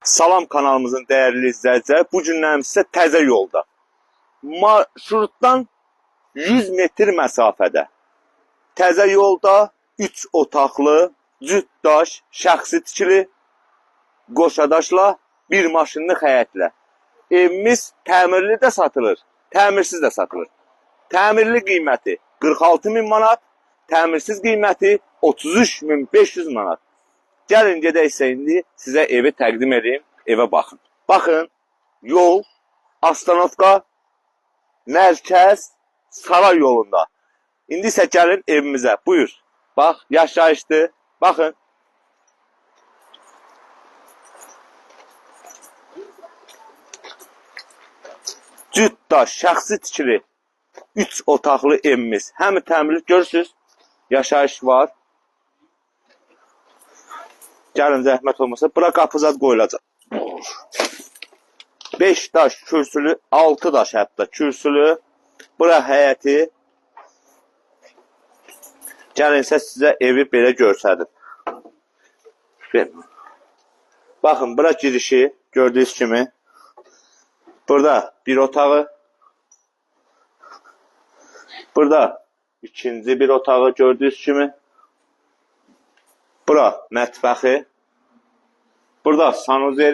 Salam kanalımızın değerli izləyiciləri. Bu gündən sizə təzə yolda, marşrutdan 100 metr məsafədə, təzə yolda 3 otaqlı, cütdaş, şəxsi tikili, qoşadaşla, bir maşınlı həyətlə. Evimiz təmirli də satılır, təmirsiz də satılır. Təmirli qiyməti 46.000 manat, təmirsiz qiyməti 33.500 manat. Gəlin gedək isə indi sizə evi təqdim edeyim, evə baxın. Baxın, yol, Astanovka, Mərkəz, Saray yolunda. İndi isə gəlin evimizə, buyur. Bax, yaşayışdır, baxın. Cütdaş, şəxsi tikili, 3 otaqlı evimiz. Həm təmirli görürsünüz, yaşayış var. Gəlin zəhmət olmasa, bura qapızad qoyulacaq. 5 daş kürsülü, 6 daş hətta kürsülü. Bura həyəti. Gəlin isə sizə evi belə görsədim. Baxın, bura girişi, gördüyünüz kimi. Burada bir otağı. Burada ikinci bir otağı gördüyünüz kimi. Bura mətbəxi. Burada sanuzeri.